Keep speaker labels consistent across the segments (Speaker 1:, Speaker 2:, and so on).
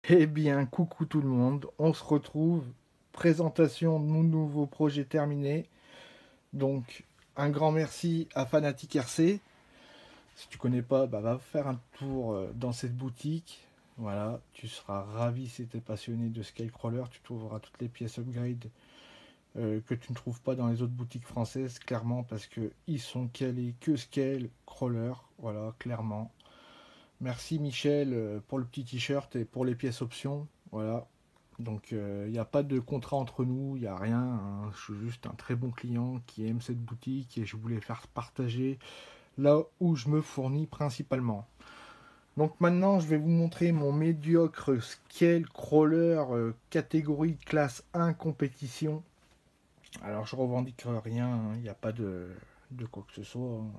Speaker 1: Eh bien, coucou tout le monde, on se retrouve. Présentation de mon nouveau projet terminé. Donc, un grand merci à Fanatic RC. Si tu connais pas, va faire un tour dans cette boutique. Voilà, tu seras ravi si tu es passionné de Skycrawler. Tu trouveras toutes les pièces upgrade que tu ne trouves pas dans les autres boutiques françaises, clairement, parce que ils sont calés que Skycrawler. Voilà, clairement. Merci Michel pour le petit t-shirt et pour les pièces options. Voilà. Donc il n'y a pas de contrat entre nous, il n'y a rien, hein. Je suis juste un très bon client qui aime cette boutique et je voulais faire partager là où je me fournis principalement. Donc maintenant je vais vous montrer mon médiocre scale crawler catégorie classe 1 compétition. Alors je revendique rien, hein. Il n'y a pas de quoi que ce soit, hein.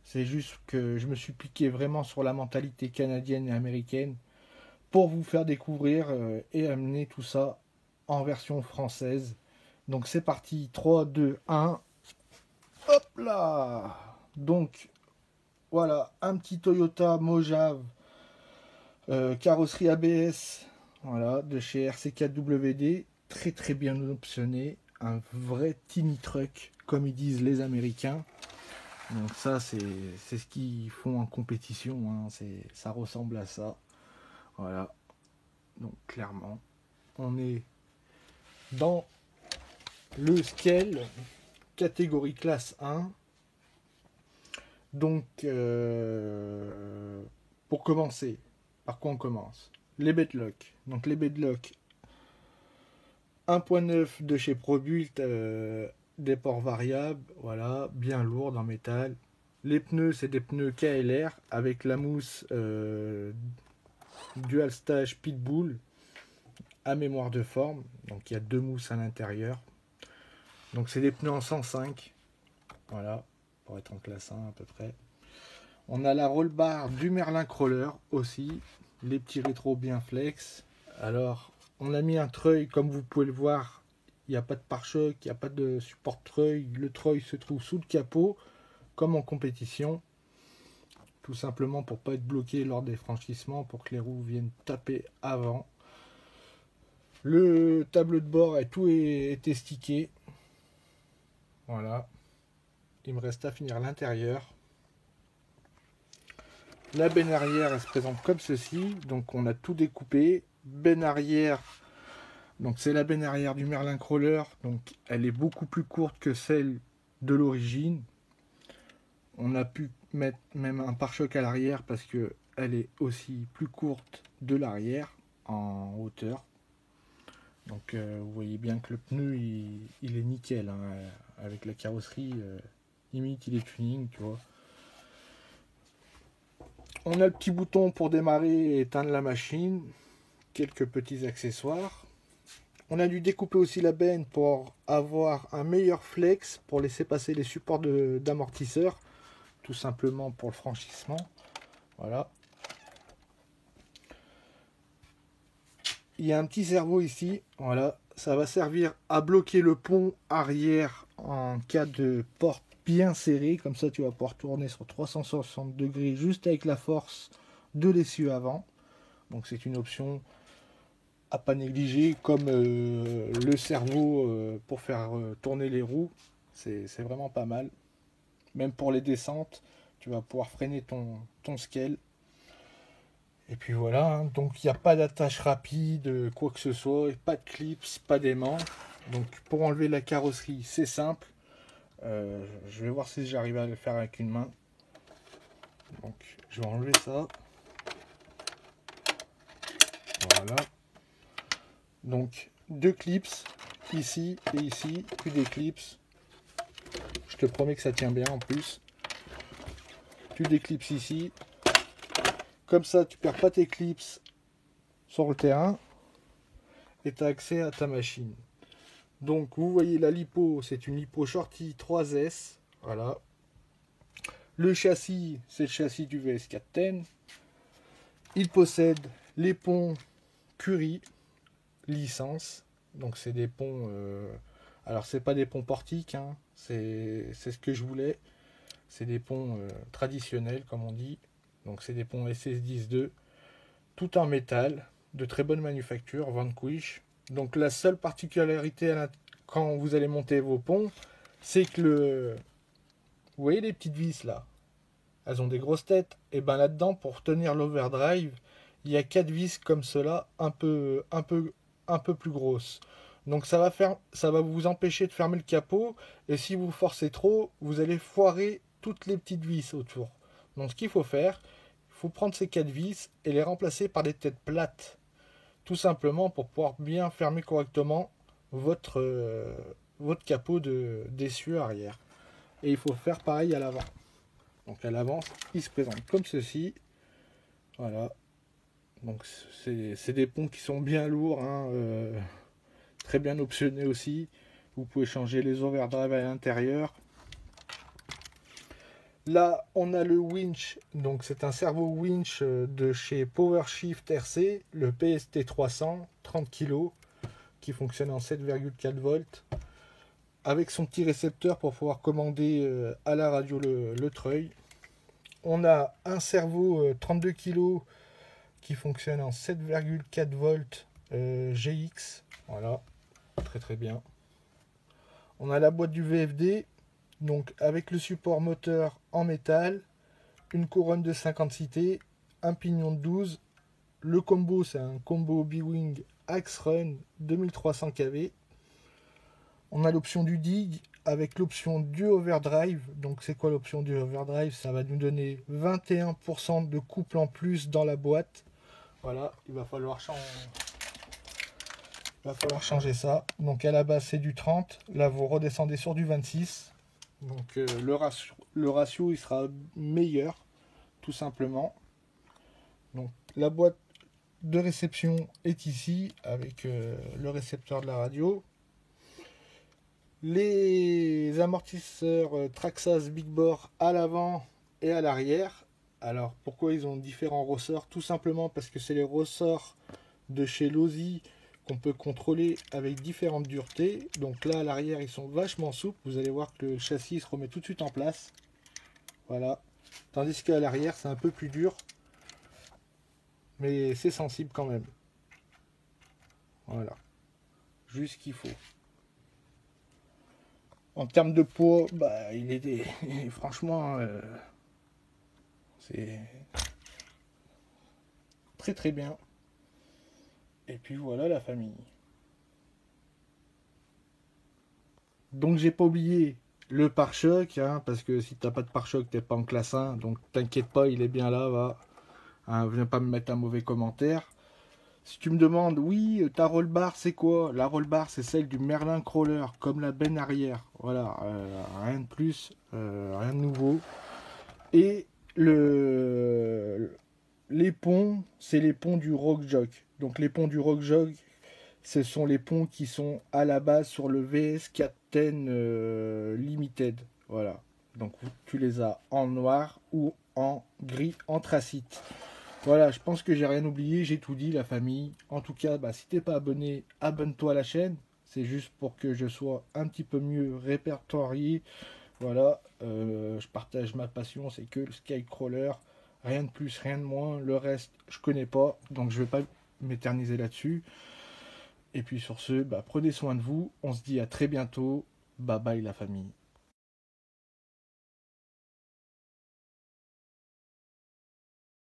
Speaker 1: C'est juste que je me suis piqué vraiment sur la mentalité canadienne et américaine pour vous faire découvrir et amener tout ça en version française. Donc c'est parti, 3, 2, 1. Hop là. Donc voilà, un petit Toyota Mojave carrosserie ABS, voilà, de chez RC4WD, très très bien optionné, un vrai tiny truck comme ils disent les Américains. Donc ça c'est ce qu'ils font en compétition, hein. Ça ressemble à ça. Voilà, donc clairement on est dans le scale catégorie classe 1. Donc, pour commencer, par quoi on commence? Les bedlocks. Donc, les bedlocks 1.9 de chez ProBuilt, des ports variables, voilà, bien lourds en métal. Les pneus, c'est des pneus KLR avec la mousse Dual Stage Pitbull à mémoire de forme. Donc, il y a deux mousses à l'intérieur. Donc, c'est des pneus en 105. Voilà, pour être en classe 1 à peu près. On a la roll bar du Merlin Crawler aussi, les petits rétros bien flex. Alors, on a mis un treuil, comme vous pouvez le voir, il n'y a pas de pare-choc, il n'y a pas de support treuil. Le treuil se trouve sous le capot, comme en compétition, tout simplement pour pas être bloqué lors des franchissements, pour que les roues viennent taper avant. Le tableau de bord est stické. Voilà. Il me reste à finir l'intérieur. La benne arrière, elle se présente comme ceci. Donc on a tout découpé. Benne arrière, donc c'est la benne arrière du Merlin Crawler. Donc elle est beaucoup plus courte que celle de l'origine. On a pu mettre même un pare-choc à l'arrière parce que elle est aussi plus courte de l'arrière en hauteur. Donc vous voyez bien que le pneu il est nickel, hein, avec la carrosserie. Limite il est tuning, tu vois. On a le petit bouton pour démarrer et éteindre la machine. Quelques petits accessoires. On a dû découper aussi la benne pour avoir un meilleur flex, pour laisser passer les supports d'amortisseur, tout simplement pour le franchissement. Voilà. Il y a un petit servot ici. Voilà. Ça va servir à bloquer le pont arrière en cas de porte bien serrée. Comme ça, tu vas pouvoir tourner sur 360 degrés juste avec la force de l'essieu avant. Donc c'est une option à pas négliger, comme le cerveau pour faire tourner les roues. C'est vraiment pas mal. Même pour les descentes, tu vas pouvoir freiner ton scale. Et puis voilà, hein. Donc il n'y a pas d'attache rapide, quoi que ce soit, pas de clips, pas d'aimant. Donc pour enlever la carrosserie, c'est simple. Je vais voir si j'arrive à le faire avec une main. Donc je vais enlever ça. Voilà. Donc deux clips, ici et ici, puis des clips. Je te promets que ça tient bien en plus. Tu déclipses ici. Comme ça, tu perds pas tes clips sur le terrain. Et tu as accès à ta machine. Donc, vous voyez la lipo, c'est une lipo Shorty 3S. Voilà. Le châssis, c'est le châssis du VS410. Il possède les ponts Curie licence. Donc, c'est des ponts. Alors, c'est pas des ponts portiques, hein. C'est ce que je voulais. C'est des ponts traditionnels, comme on dit. Donc, c'est des ponts SS102, tout en métal. de très bonne manufacture, Vanquish. Donc la seule particularité quand vous allez monter vos ponts, c'est que vous voyez les petites vis là, elles ont des grosses têtes. Et ben là-dedans, pour tenir l'overdrive, il y a 4 vis comme cela, un peu plus grosses. Donc ça va vous empêcher de fermer le capot. Et si vous forcez trop, vous allez foirer toutes les petites vis autour. Donc ce qu'il faut faire, il faut prendre ces 4 vis et les remplacer par des têtes plates. Tout simplement pour pouvoir bien fermer correctement votre capot d'essieu arrière. Et il faut faire pareil à l'avant. Donc à l'avant, il se présente comme ceci. Voilà. Donc c'est des ponts qui sont bien lourds, hein, très bien optionnés aussi. Vous pouvez changer les overdrive à l'intérieur. Là, on a le winch. Donc c'est un servo winch de chez PowerShift RC, le PST 300, 30 kg, qui fonctionne en 7,4 volts, avec son petit récepteur pour pouvoir commander à la radio le treuil. On a un servo 32 kg qui fonctionne en 7,4 volts GX. Voilà, très très bien. On a la boîte du VFD, donc avec le support moteur en métal, une couronne de 56 T, un pignon de 12. Le combo, c'est un combo B-Wing Axe Run 2300 kV. On a l'option du dig avec l'option du overdrive. Donc c'est quoi l'option du overdrive? Ça va nous donner 21% de couple en plus dans la boîte. Voilà, il va falloir changer ça. Donc à la base c'est du 30. Là vous redescendez sur du 26. Donc le ratio il sera meilleur, tout simplement. Donc la boîte de réception est ici avec le récepteur de la radio. Les amortisseurs Traxxas Big Bore à l'avant et à l'arrière. Alors pourquoi ils ont différents ressorts? Tout simplement parce que c'est les ressorts de chez Losi qu'on peut contrôler avec différentes duretés. Donc là à l'arrière ils sont vachement souples. Vous allez voir que le châssis se remet tout de suite en place. Voilà. Tandis qu'à l'arrière c'est un peu plus dur. Mais c'est sensible quand même. Voilà. Juste ce qu'il faut. En termes de poids, bah, il est franchement, c'est très très bien. Et puis voilà la famille. Donc j'ai pas oublié le pare-choc, hein, parce que si t'as pas de pare-choc, t'es pas en classe 1. Donc t'inquiète pas, il est bien là, va. Hein, viens pas me mettre un mauvais commentaire. Si tu me demandes, oui, ta roll bar c'est quoi? La roll bar c'est celle du Merlin Crawler, comme la benne arrière. Voilà, rien de plus, rien de nouveau. Et les ponts, c'est les ponts du Rock Jog. Donc les ponts du Rock Jog, ce sont les ponts qui sont à la base sur le VS410 Limited. Voilà. Donc tu les as en noir ou en gris anthracite. Voilà, je pense que j'ai rien oublié, j'ai tout dit, la famille. En tout cas, bah, si t'es pas abonné, abonne-toi à la chaîne. C'est juste pour que je sois un petit peu mieux répertorié. Voilà, je partage ma passion, c'est que le Skycrawler. Rien de plus, rien de moins. Le reste, je connais pas, donc je vais pas m'éterniser là-dessus. Et puis sur ce, bah, prenez soin de vous. On se dit à très bientôt. Bye bye la famille.